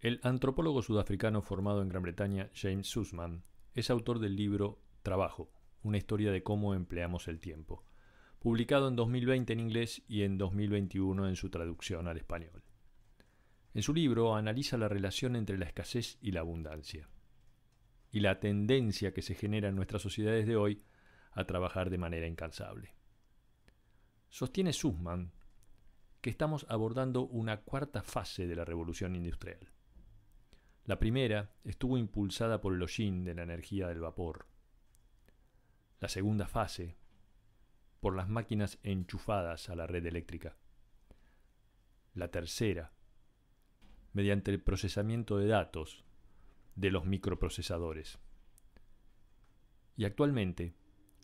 El antropólogo sudafricano formado en Gran Bretaña, James Suzman, es autor del libro Trabajo, una historia de cómo empleamos el tiempo, publicado en 2020 en inglés y en 2021 en su traducción al español. En su libro analiza la relación entre la escasez y la abundancia, y la tendencia que se genera en nuestras sociedades de hoy a trabajar de manera incansable. Sostiene Suzman que estamos abordando una cuarta fase de la revolución industrial. La primera estuvo impulsada por el hollín de la energía del vapor. La segunda fase, por las máquinas enchufadas a la red eléctrica. La tercera, mediante el procesamiento de datos de los microprocesadores. Y actualmente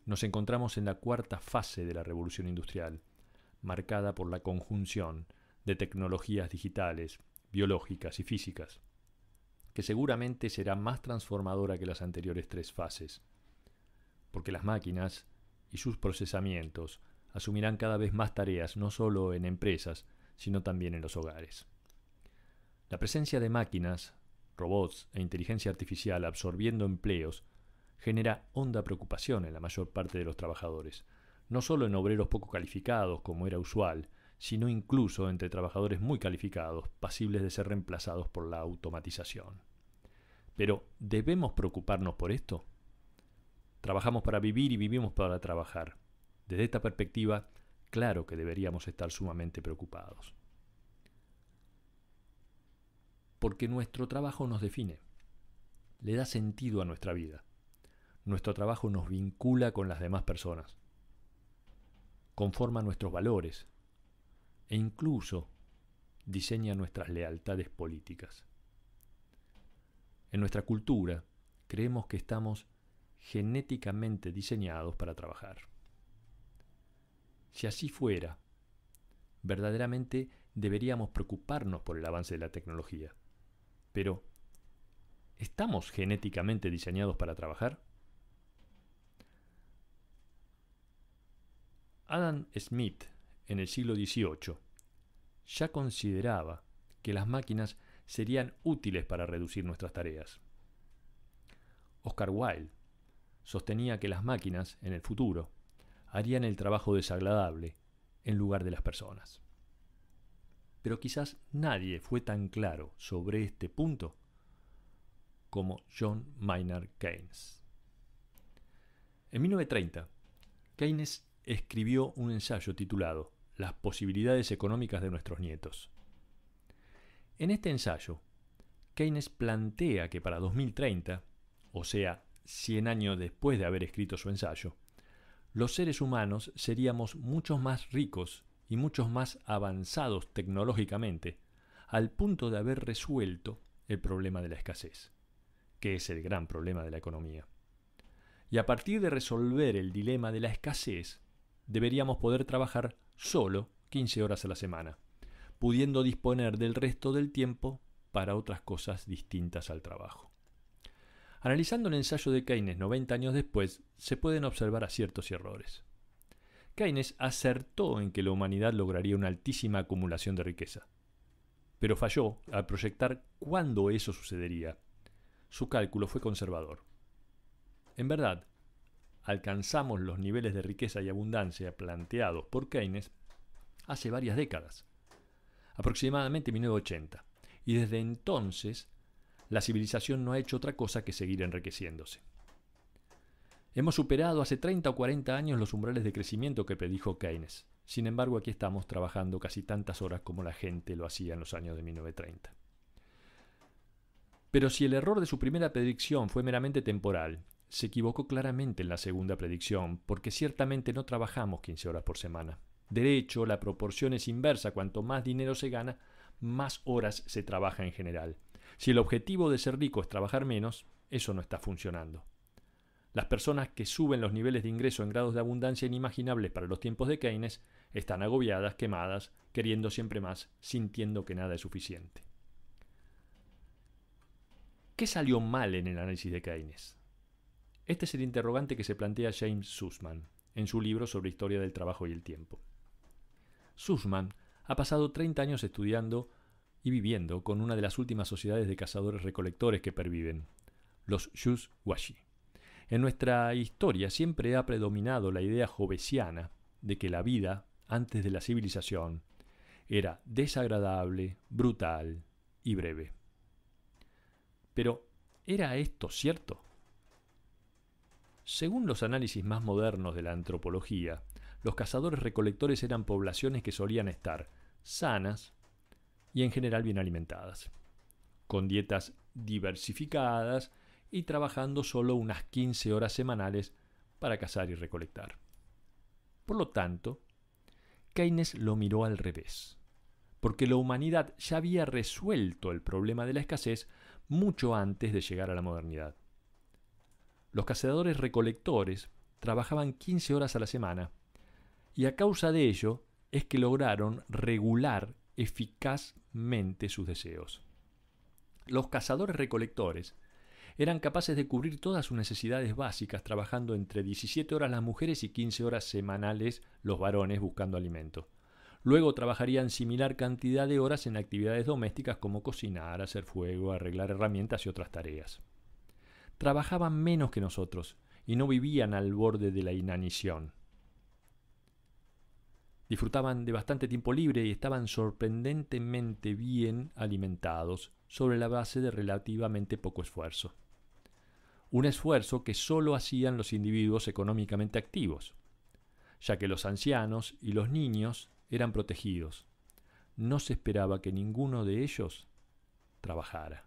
nos encontramos en la cuarta fase de la revolución industrial, marcada por la conjunción de tecnologías digitales, biológicas y físicas, que seguramente será más transformadora que las anteriores tres fases, porque las máquinas y sus procesamientos asumirán cada vez más tareas no solo en empresas, sino también en los hogares. La presencia de máquinas, robots e inteligencia artificial absorbiendo empleos genera honda preocupación en la mayor parte de los trabajadores, no solo en obreros poco calificados como era usual, sino incluso entre trabajadores muy calificados, pasibles de ser reemplazados por la automatización. Pero, ¿debemos preocuparnos por esto? Trabajamos para vivir y vivimos para trabajar. Desde esta perspectiva, claro que deberíamos estar sumamente preocupados. Porque nuestro trabajo nos define, le da sentido a nuestra vida. Nuestro trabajo nos vincula con las demás personas, conforma nuestros valores e incluso diseña nuestras lealtades políticas. En nuestra cultura, creemos que estamos genéticamente diseñados para trabajar. Si así fuera, verdaderamente deberíamos preocuparnos por el avance de la tecnología. Pero, ¿estamos genéticamente diseñados para trabajar? Adam Smith, en el siglo XVIII, ya consideraba que las máquinas serían útiles para reducir nuestras tareas. Oscar Wilde sostenía que las máquinas, en el futuro, harían el trabajo desagradable en lugar de las personas. Pero quizás nadie fue tan claro sobre este punto como John Maynard Keynes. En 1930, Keynes escribió un ensayo titulado Las posibilidades económicas de nuestros nietos. En este ensayo, Keynes plantea que para 2030, o sea, 100 años después de haber escrito su ensayo, los seres humanos seríamos mucho más ricos y muchos más avanzados tecnológicamente, al punto de haber resuelto el problema de la escasez, que es el gran problema de la economía. Y a partir de resolver el dilema de la escasez, deberíamos poder trabajar solo 15 horas a la semana, pudiendo disponer del resto del tiempo para otras cosas distintas al trabajo. Analizando el ensayo de Keynes 90 años después, se pueden observar aciertos y errores. Keynes acertó en que la humanidad lograría una altísima acumulación de riqueza, pero falló al proyectar cuándo eso sucedería. Su cálculo fue conservador. En verdad, alcanzamos los niveles de riqueza y abundancia planteados por Keynes hace varias décadas, aproximadamente 1980, y desde entonces la civilización no ha hecho otra cosa que seguir enriqueciéndose. Hemos superado hace 30 o 40 años los umbrales de crecimiento que predijo Keynes. Sin embargo, aquí estamos trabajando casi tantas horas como la gente lo hacía en los años de 1930. Pero si el error de su primera predicción fue meramente temporal, se equivocó claramente en la segunda predicción, porque ciertamente no trabajamos 15 horas por semana. De hecho, la proporción es inversa. Cuanto más dinero se gana, más horas se trabaja en general. Si el objetivo de ser rico es trabajar menos, eso no está funcionando. Las personas que suben los niveles de ingreso en grados de abundancia inimaginables para los tiempos de Keynes están agobiadas, quemadas, queriendo siempre más, sintiendo que nada es suficiente. ¿Qué salió mal en el análisis de Keynes? Este es el interrogante que se plantea James Suzman en su libro sobre historia del trabajo y el tiempo. Suzman ha pasado 30 años estudiando y viviendo con una de las últimas sociedades de cazadores-recolectores que perviven, los Shuswashii. En nuestra historia siempre ha predominado la idea jovesiana de que la vida, antes de la civilización, era desagradable, brutal y breve. Pero, ¿era esto cierto? Según los análisis más modernos de la antropología, los cazadores-recolectores eran poblaciones que solían estar sanas y en general bien alimentadas, con dietas diversificadas y trabajando solo unas 15 horas semanales para cazar y recolectar. Por lo tanto, Keynes lo miró al revés, porque la humanidad ya había resuelto el problema de la escasez mucho antes de llegar a la modernidad. Los cazadores-recolectores trabajaban 15 horas a la semana, y a causa de ello es que lograron regular eficazmente sus deseos. Los cazadores-recolectores eran capaces de cubrir todas sus necesidades básicas trabajando entre 17 horas las mujeres y 15 horas semanales los varones buscando alimento. Luego trabajarían similar cantidad de horas en actividades domésticas como cocinar, hacer fuego, arreglar herramientas y otras tareas. Trabajaban menos que nosotros y no vivían al borde de la inanición. Disfrutaban de bastante tiempo libre y estaban sorprendentemente bien alimentados sobre la base de relativamente poco esfuerzo. Un esfuerzo que solo hacían los individuos económicamente activos, ya que los ancianos y los niños eran protegidos. No se esperaba que ninguno de ellos trabajara.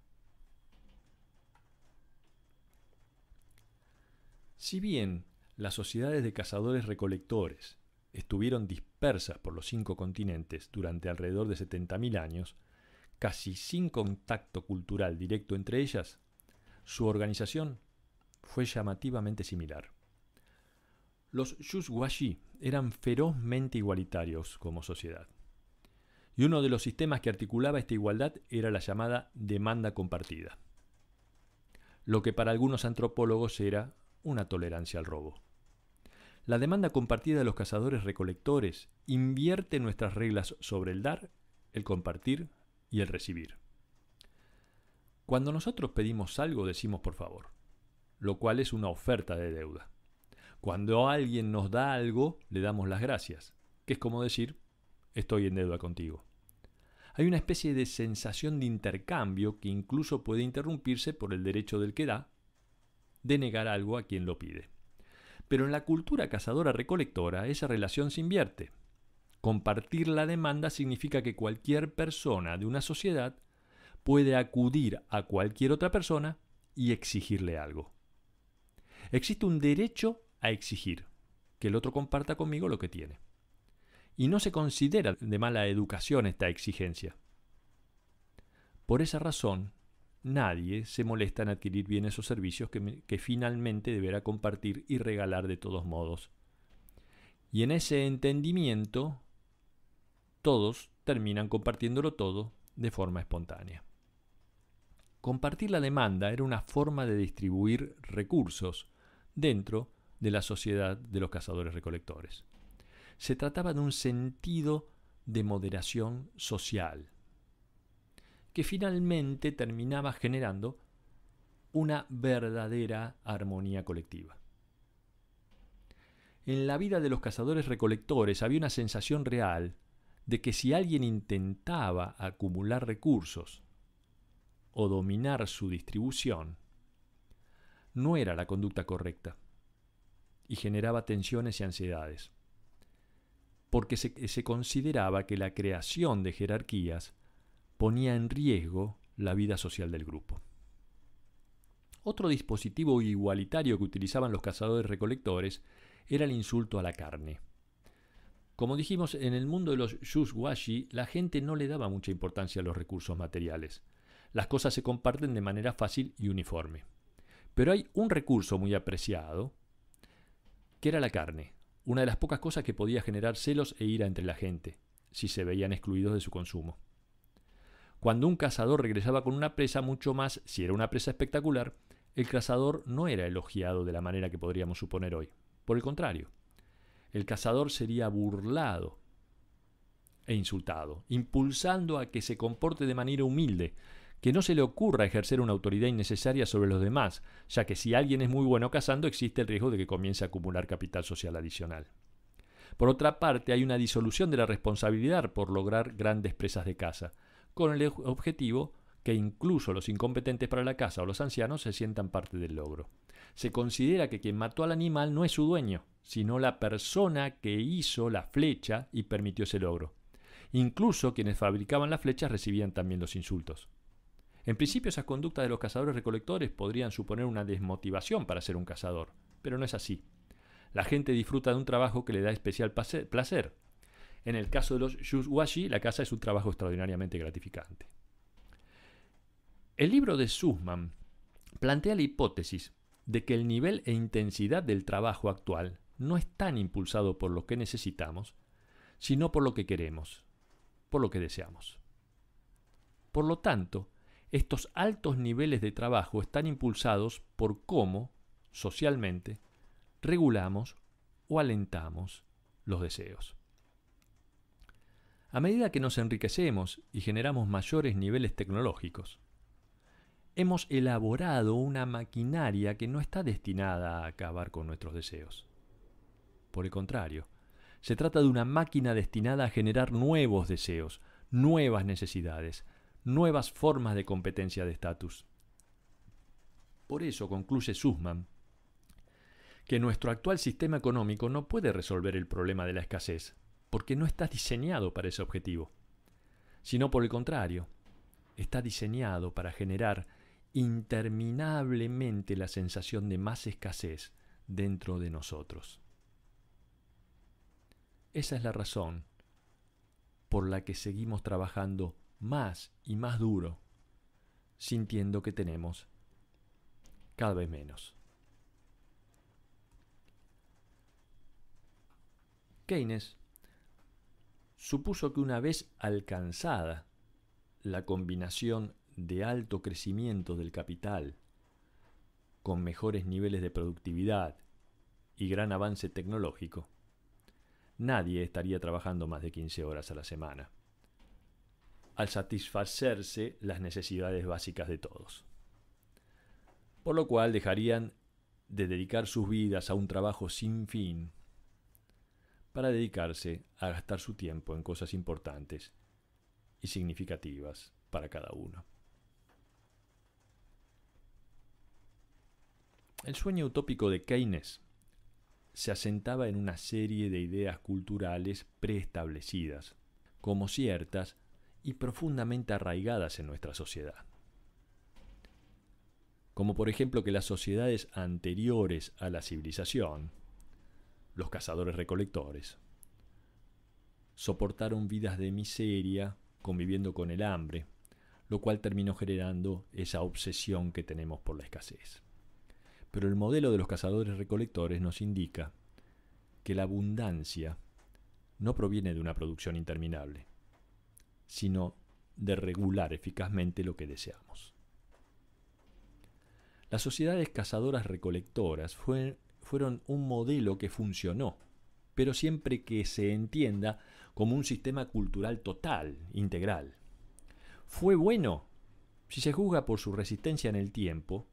Si bien las sociedades de cazadores-recolectores estuvieron dispersas por los 5 continentes durante alrededor de 70.000 años, casi sin contacto cultural directo entre ellas, su organización fue llamativamente similar. Los Shuswashii eran ferozmente igualitarios como sociedad, y uno de los sistemas que articulaba esta igualdad era la llamada demanda compartida, lo que para algunos antropólogos era una tolerancia al robo. La demanda compartida de los cazadores-recolectores invierte nuestras reglas sobre el dar, el compartir y el recibir. Cuando nosotros pedimos algo decimos por favor, lo cual es una oferta de deuda. Cuando alguien nos da algo, le damos las gracias, que es como decir, estoy en deuda contigo. Hay una especie de sensación de intercambio que incluso puede interrumpirse por el derecho del que da de negar algo a quien lo pide. Pero en la cultura cazadora-recolectora esa relación se invierte. Compartir la demanda significa que cualquier persona de una sociedad puede acudir a cualquier otra persona y exigirle algo. Existe un derecho a exigir que el otro comparta conmigo lo que tiene. Y no se considera de mala educación esta exigencia. Por esa razón, nadie se molesta en adquirir bienes o servicios que finalmente deberá compartir y regalar de todos modos. Y en ese entendimiento, todos terminan compartiéndolo todo de forma espontánea. Compartir la demanda era una forma de distribuir recursos dentro de la sociedad de los cazadores-recolectores. Se trataba de un sentido de moderación social, que finalmente terminaba generando una verdadera armonía colectiva. En la vida de los cazadores-recolectores había una sensación real de que si alguien intentaba acumular recursos o dominar su distribución, no era la conducta correcta y generaba tensiones y ansiedades, porque se consideraba que la creación de jerarquías ponía en riesgo la vida social del grupo. Otro dispositivo igualitario que utilizaban los cazadores-recolectores era el insulto a la carne. Como dijimos, en el mundo de los Shuswashii, la gente no le daba mucha importancia a los recursos materiales. Las cosas se comparten de manera fácil y uniforme. Pero hay un recurso muy apreciado, que era la carne, una de las pocas cosas que podía generar celos e ira entre la gente, si se veían excluidos de su consumo. Cuando un cazador regresaba con una presa, mucho más si era una presa espectacular, el cazador no era elogiado de la manera que podríamos suponer hoy. Por el contrario, el cazador sería burlado. e insultado, impulsando a que se comporte de manera humilde, que no se le ocurra ejercer una autoridad innecesaria sobre los demás, ya que si alguien es muy bueno cazando existe el riesgo de que comience a acumular capital social adicional. Por otra parte, hay una disolución de la responsabilidad por lograr grandes presas de caza, con el objetivo que incluso los incompetentes para la caza o los ancianos se sientan parte del logro. Se considera que quien mató al animal no es su dueño, sino la persona que hizo la flecha y permitió ese logro. Incluso quienes fabricaban las flechas recibían también los insultos. En principio, esas conductas de los cazadores-recolectores podrían suponer una desmotivación para ser un cazador, pero no es así. La gente disfruta de un trabajo que le da especial placer. En el caso de los Yuzhuashi, la caza es un trabajo extraordinariamente gratificante. El libro de Sussman plantea la hipótesis de que el nivel e intensidad del trabajo actual no es tan impulsado por lo que necesitamos, sino por lo que queremos, por lo que deseamos. Por lo tanto, estos altos niveles de trabajo están impulsados por cómo, socialmente, regulamos o alentamos los deseos. A medida que nos enriquecemos y generamos mayores niveles tecnológicos, hemos elaborado una maquinaria que no está destinada a acabar con nuestros deseos. Por el contrario, se trata de una máquina destinada a generar nuevos deseos, nuevas necesidades, nuevas formas de competencia de estatus. Por eso concluye Sussman que nuestro actual sistema económico no puede resolver el problema de la escasez, porque no está diseñado para ese objetivo, sino por el contrario, está diseñado para generar interminablemente la sensación de más escasez dentro de nosotros. Esa es la razón por la que seguimos trabajando más y más duro, sintiendo que tenemos cada vez menos. Keynes supuso que una vez alcanzada la combinación de alto crecimiento del capital con mejores niveles de productividad y gran avance tecnológico, nadie estaría trabajando más de 15 horas a la semana, al satisfacerse las necesidades básicas de todos. Por lo cual dejarían de dedicar sus vidas a un trabajo sin fin para dedicarse a gastar su tiempo en cosas importantes y significativas para cada uno. El sueño utópico de Keynes se asentaba en una serie de ideas culturales preestablecidas, como ciertas y profundamente arraigadas en nuestra sociedad. Como por ejemplo que las sociedades anteriores a la civilización, los cazadores-recolectores, soportaron vidas de miseria conviviendo con el hambre, lo cual terminó generando esa obsesión que tenemos por la escasez. Pero el modelo de los cazadores-recolectores nos indica que la abundancia no proviene de una producción interminable, sino de regular eficazmente lo que deseamos. Las sociedades cazadoras-recolectoras fueron un modelo que funcionó, pero siempre que se entienda como un sistema cultural total, integral. Fue bueno si se juzga por su resistencia en el tiempo.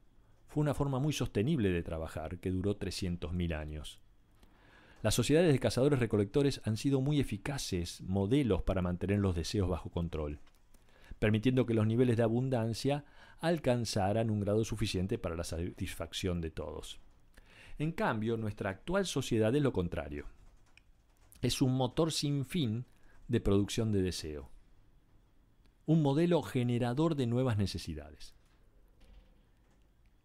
Fue una forma muy sostenible de trabajar que duró 300.000 años. Las sociedades de cazadores-recolectores han sido muy eficaces modelos para mantener los deseos bajo control, permitiendo que los niveles de abundancia alcanzaran un grado suficiente para la satisfacción de todos. En cambio, nuestra actual sociedad es lo contrario. Es un motor sin fin de producción de deseo. Un modelo generador de nuevas necesidades.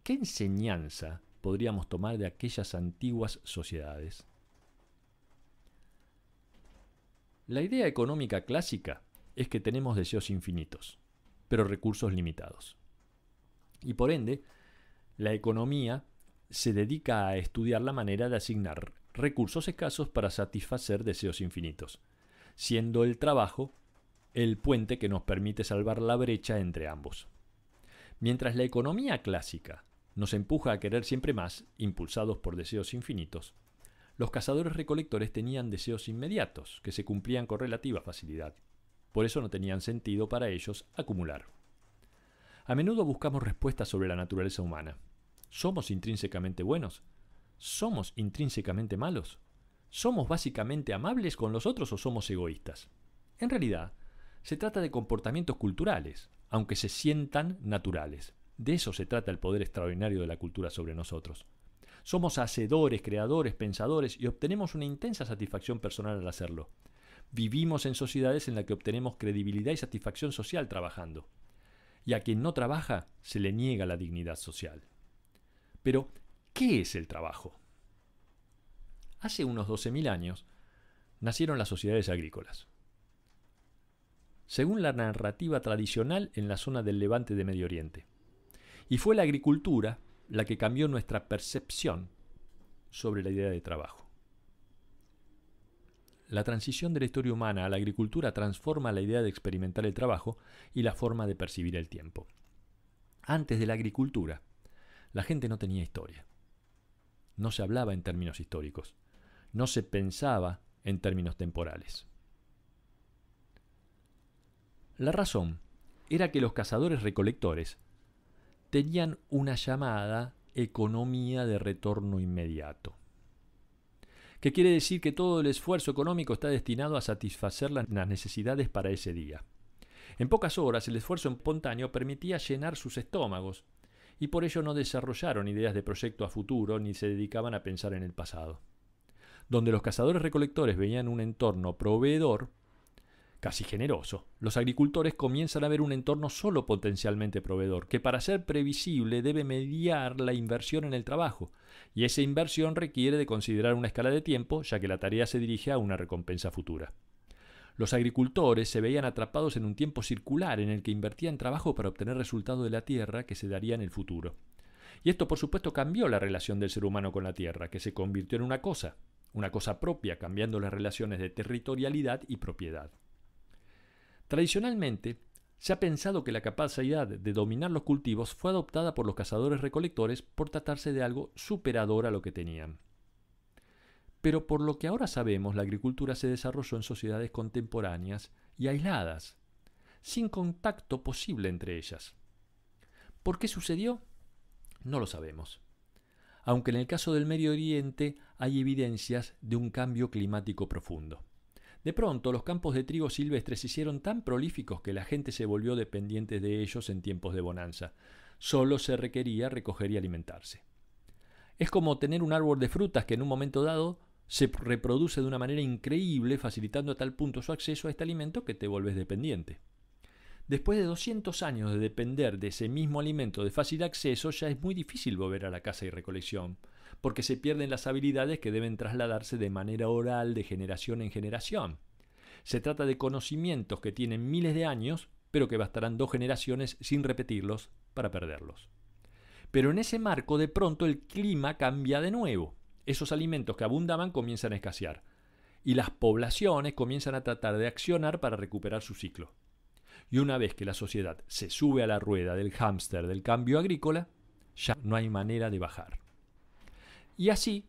¿Qué enseñanza podríamos tomar de aquellas antiguas sociedades? La idea económica clásica es que tenemos deseos infinitos, pero recursos limitados. Y por ende, la economía se dedica a estudiar la manera de asignar recursos escasos para satisfacer deseos infinitos, siendo el trabajo el puente que nos permite salvar la brecha entre ambos. Mientras la economía clásica nos empuja a querer siempre más, impulsados por deseos infinitos, los cazadores-recolectores tenían deseos inmediatos, que se cumplían con relativa facilidad. Por eso no tenían sentido para ellos acumular. A menudo buscamos respuestas sobre la naturaleza humana. ¿Somos intrínsecamente buenos? ¿Somos intrínsecamente malos? ¿Somos básicamente amables con los otros o somos egoístas? En realidad, se trata de comportamientos culturales, aunque se sientan naturales. De eso se trata el poder extraordinario de la cultura sobre nosotros. Somos hacedores, creadores, pensadores y obtenemos una intensa satisfacción personal al hacerlo. Vivimos en sociedades en las que obtenemos credibilidad y satisfacción social trabajando. Y a quien no trabaja se le niega la dignidad social. Pero, ¿qué es el trabajo? Hace unos 12.000 años nacieron las sociedades agrícolas. Según la narrativa tradicional en la zona del Levante de Medio Oriente. Y fue la agricultura la que cambió nuestra percepción sobre la idea de trabajo. La transición de la historia humana a la agricultura transforma la idea de experimentar el trabajo y la forma de percibir el tiempo. Antes de la agricultura, la gente no tenía historia. No se hablaba en términos históricos. No se pensaba en términos temporales. La razón era que los cazadores-recolectores tenían una llamada economía de retorno inmediato, que quiere decir que todo el esfuerzo económico está destinado a satisfacer las necesidades para ese día. En pocas horas, el esfuerzo espontáneo permitía llenar sus estómagos, y por ello no desarrollaron ideas de proyecto a futuro ni se dedicaban a pensar en el pasado. Donde los cazadores-recolectores veían un entorno proveedor, casi generoso, los agricultores comienzan a ver un entorno solo potencialmente proveedor, que para ser previsible debe mediar la inversión en el trabajo, y esa inversión requiere de considerar una escala de tiempo, ya que la tarea se dirige a una recompensa futura. Los agricultores se veían atrapados en un tiempo circular en el que invertían trabajo para obtener resultados de la tierra que se daría en el futuro. Y esto, por supuesto, cambió la relación del ser humano con la tierra, que se convirtió en una cosa propia, cambiando las relaciones de territorialidad y propiedad. Tradicionalmente, se ha pensado que la capacidad de dominar los cultivos fue adoptada por los cazadores-recolectores por tratarse de algo superador a lo que tenían. Pero por lo que ahora sabemos, la agricultura se desarrolló en sociedades contemporáneas y aisladas, sin contacto posible entre ellas. ¿Por qué sucedió? No lo sabemos. Aunque en el caso del Medio Oriente hay evidencias de un cambio climático profundo. De pronto, los campos de trigo silvestres se hicieron tan prolíficos que la gente se volvió dependiente de ellos en tiempos de bonanza. Solo se requería recoger y alimentarse. Es como tener un árbol de frutas que en un momento dado se reproduce de una manera increíble, facilitando a tal punto su acceso a este alimento que te vuelves dependiente. Después de 200 años de depender de ese mismo alimento de fácil acceso, ya es muy difícil volver a la caza y recolección, porque se pierden las habilidades que deben trasladarse de manera oral de generación en generación. Se trata de conocimientos que tienen miles de años, pero que bastarán 2 generaciones sin repetirlos para perderlos. Pero en ese marco, de pronto, el clima cambia de nuevo. Esos alimentos que abundaban comienzan a escasear, y las poblaciones comienzan a tratar de accionar para recuperar su ciclo. Y una vez que la sociedad se sube a la rueda del hámster del cambio agrícola, ya no hay manera de bajar. Y así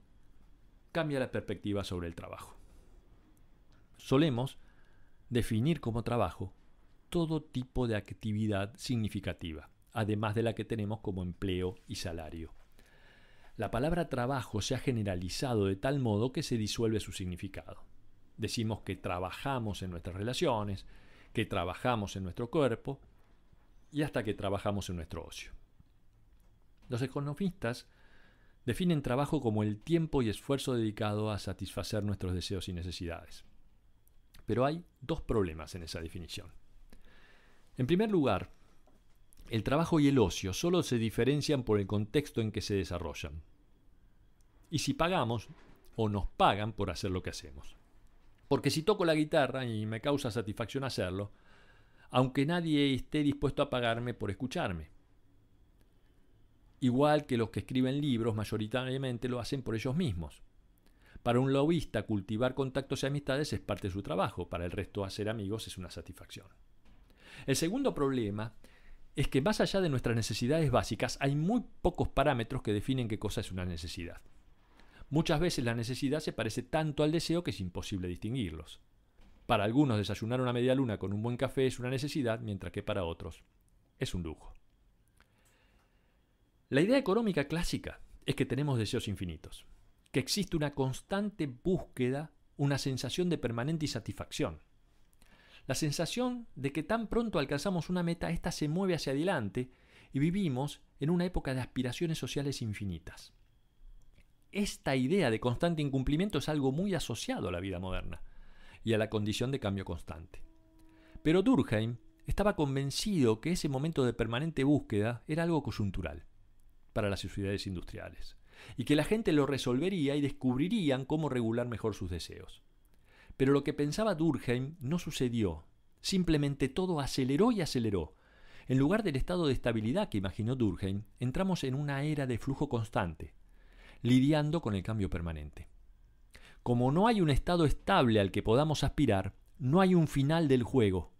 cambia la perspectiva sobre el trabajo. Solemos definir como trabajo todo tipo de actividad significativa, además de la que tenemos como empleo y salario. La palabra trabajo se ha generalizado de tal modo que se disuelve su significado. Decimos que trabajamos en nuestras relaciones, que trabajamos en nuestro cuerpo y hasta que trabajamos en nuestro ocio. Los economistas definen trabajo como el tiempo y esfuerzo dedicado a satisfacer nuestros deseos y necesidades. Pero hay 2 problemas en esa definición. En primer lugar, el trabajo y el ocio solo se diferencian por el contexto en que se desarrollan. Y si pagamos o nos pagan por hacer lo que hacemos. Porque si toco la guitarra y me causa satisfacción hacerlo, aunque nadie esté dispuesto a pagarme por escucharme. Igual que los que escriben libros mayoritariamente lo hacen por ellos mismos. Para un lobista, cultivar contactos y amistades es parte de su trabajo, para el resto hacer amigos es una satisfacción. El segundo problema es que más allá de nuestras necesidades básicas hay muy pocos parámetros que definen qué cosa es una necesidad. Muchas veces la necesidad se parece tanto al deseo que es imposible distinguirlos. Para algunos desayunar una media luna con un buen café es una necesidad, mientras que para otros es un lujo. La idea económica clásica es que tenemos deseos infinitos, que existe una constante búsqueda, una sensación de permanente insatisfacción. La sensación de que tan pronto alcanzamos una meta, ésta se mueve hacia adelante y vivimos en una época de aspiraciones sociales infinitas. Esta idea de constante incumplimiento es algo muy asociado a la vida moderna y a la condición de cambio constante. Pero Durkheim estaba convencido que ese momento de permanente búsqueda era algo coyuntural para las sociedades industriales, y que la gente lo resolvería y descubrirían cómo regular mejor sus deseos. Pero lo que pensaba Durkheim no sucedió, simplemente todo aceleró y aceleró. En lugar del estado de estabilidad que imaginó Durkheim, entramos en una era de flujo constante, lidiando con el cambio permanente. Como no hay un estado estable al que podamos aspirar, no hay un final del juego.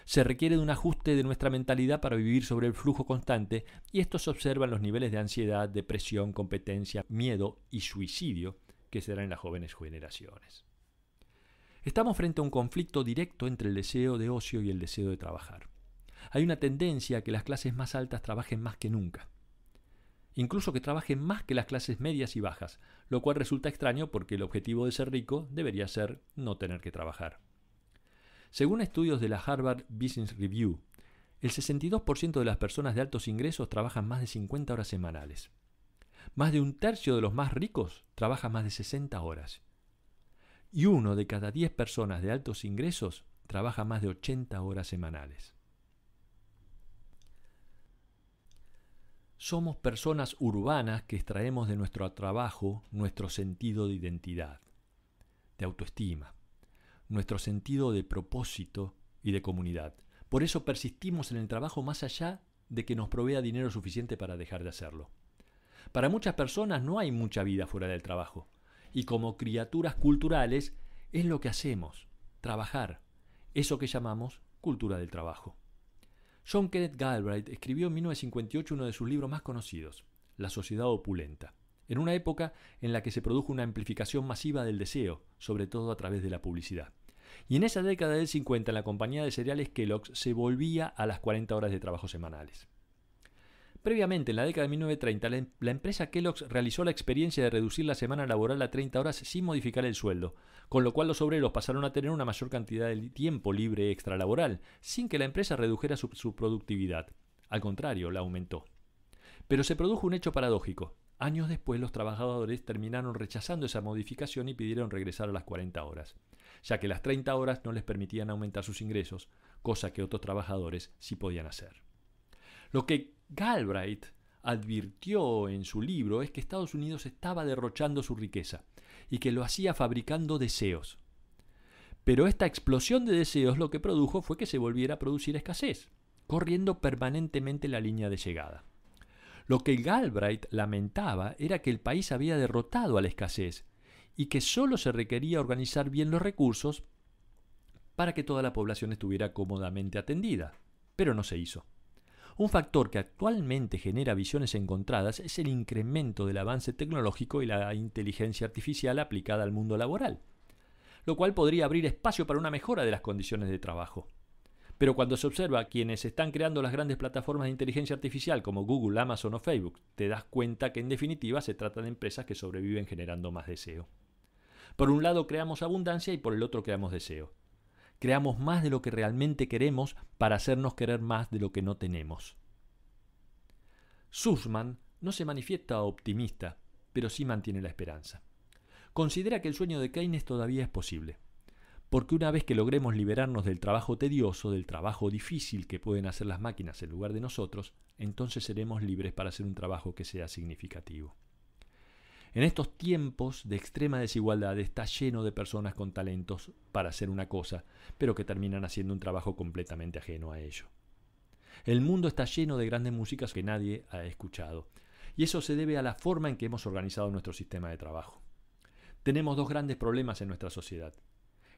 Se requiere de un ajuste de nuestra mentalidad para vivir sobre el flujo constante, y esto se observa en los niveles de ansiedad, depresión, competencia, miedo y suicidio que se dan en las jóvenes generaciones. Estamos frente a un conflicto directo entre el deseo de ocio y el deseo de trabajar. Hay una tendencia a que las clases más altas trabajen más que nunca, incluso que trabajen más que las clases medias y bajas, lo cual resulta extraño porque el objetivo de ser rico debería ser no tener que trabajar. Según estudios de la Harvard Business Review, el 62% de las personas de altos ingresos trabajan más de 50 horas semanales. Más de un tercio de los más ricos trabaja más de 60 horas. Y 1 de cada 10 personas de altos ingresos trabaja más de 80 horas semanales. Somos personas urbanas que extraemos de nuestro trabajo nuestro sentido de identidad, de autoestima, nuestro sentido de propósito y de comunidad. Por eso persistimos en el trabajo más allá de que nos provea dinero suficiente para dejar de hacerlo. Para muchas personas no hay mucha vida fuera del trabajo, y como criaturas culturales es lo que hacemos, trabajar, eso que llamamos cultura del trabajo. John Kenneth Galbraith escribió en 1958 uno de sus libros más conocidos, La sociedad opulenta, en una época en la que se produjo una amplificación masiva del deseo, sobre todo a través de la publicidad. Y en esa década del 50 la compañía de cereales Kellogg's se volvía a las 40 horas de trabajo semanales. Previamente, en la década de 1930, la empresa Kellogg's realizó la experiencia de reducir la semana laboral a 30 horas sin modificar el sueldo, con lo cual los obreros pasaron a tener una mayor cantidad de tiempo libre extralaboral, sin que la empresa redujera su productividad. Al contrario, la aumentó. Pero se produjo un hecho paradójico. Años después, los trabajadores terminaron rechazando esa modificación y pidieron regresar a las 40 horas, ya que las 30 horas no les permitían aumentar sus ingresos, cosa que otros trabajadores sí podían hacer. Lo que Galbraith advirtió en su libro es que Estados Unidos estaba derrochando su riqueza y que lo hacía fabricando deseos. Pero esta explosión de deseos lo que produjo fue que se volviera a producir escasez, corriendo permanentemente la línea de llegada. Lo que Galbraith lamentaba era que el país había derrotado a la escasez y que solo se requería organizar bien los recursos para que toda la población estuviera cómodamente atendida, pero no se hizo. Un factor que actualmente genera visiones encontradas es el incremento del avance tecnológico y la inteligencia artificial aplicada al mundo laboral, lo cual podría abrir espacio para una mejora de las condiciones de trabajo. Pero cuando se observa a quienes están creando las grandes plataformas de inteligencia artificial como Google, Amazon o Facebook, te das cuenta que en definitiva se trata de empresas que sobreviven generando más deseo. Por un lado creamos abundancia y por el otro creamos deseo. Creamos más de lo que realmente queremos para hacernos querer más de lo que no tenemos. Sussman no se manifiesta optimista, pero sí mantiene la esperanza. Considera que el sueño de Keynes todavía es posible, porque una vez que logremos liberarnos del trabajo tedioso, del trabajo difícil que pueden hacer las máquinas en lugar de nosotros, entonces seremos libres para hacer un trabajo que sea significativo. En estos tiempos de extrema desigualdad está lleno de personas con talentos para hacer una cosa, pero que terminan haciendo un trabajo completamente ajeno a ello. El mundo está lleno de grandes músicas que nadie ha escuchado, y eso se debe a la forma en que hemos organizado nuestro sistema de trabajo. Tenemos dos grandes problemas en nuestra sociedad: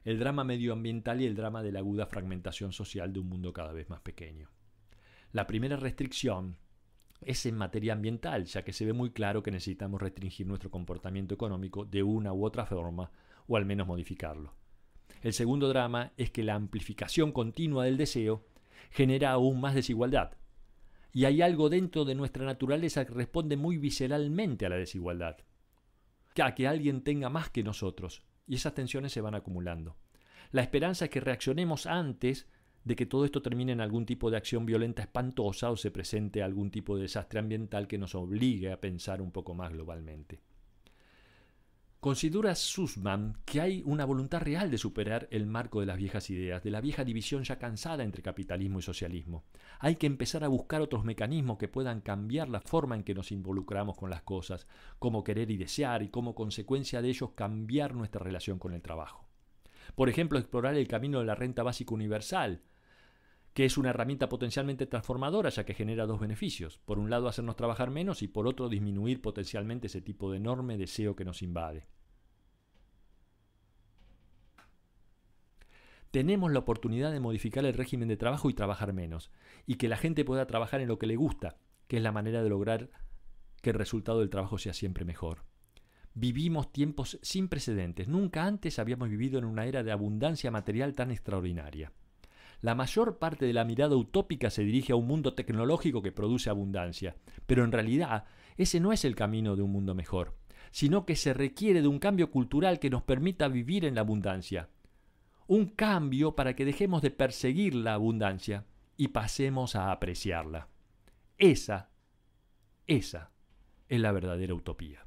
el drama medioambiental y el drama de la aguda fragmentación social de un mundo cada vez más pequeño. La primera restricción es en materia ambiental, ya que se ve muy claro que necesitamos restringir nuestro comportamiento económico de una u otra forma, o al menos modificarlo. El segundo drama es que la amplificación continua del deseo genera aún más desigualdad. Y hay algo dentro de nuestra naturaleza que responde muy visceralmente a la desigualdad. A que alguien tenga más que nosotros. Y esas tensiones se van acumulando. La esperanza es que reaccionemos antes de que todo esto termine en algún tipo de acción violenta espantosa o se presente algún tipo de desastre ambiental que nos obligue a pensar un poco más globalmente. Considera Sussman que hay una voluntad real de superar el marco de las viejas ideas, de la vieja división ya cansada entre capitalismo y socialismo. Hay que empezar a buscar otros mecanismos que puedan cambiar la forma en que nos involucramos con las cosas, cómo querer y desear, y como consecuencia de ellos cambiar nuestra relación con el trabajo. Por ejemplo, explorar el camino de la renta básica universal, que es una herramienta potencialmente transformadora ya que genera dos beneficios. Por un lado, hacernos trabajar menos y por otro, disminuir potencialmente ese tipo de enorme deseo que nos invade. Tenemos la oportunidad de modificar el régimen de trabajo y trabajar menos, y que la gente pueda trabajar en lo que le gusta, que es la manera de lograr que el resultado del trabajo sea siempre mejor. Vivimos tiempos sin precedentes. Nunca antes habíamos vivido en una era de abundancia material tan extraordinaria. La mayor parte de la mirada utópica se dirige a un mundo tecnológico que produce abundancia, pero en realidad ese no es el camino de un mundo mejor, sino que se requiere de un cambio cultural que nos permita vivir en la abundancia. Un cambio para que dejemos de perseguir la abundancia y pasemos a apreciarla. Esa es la verdadera utopía.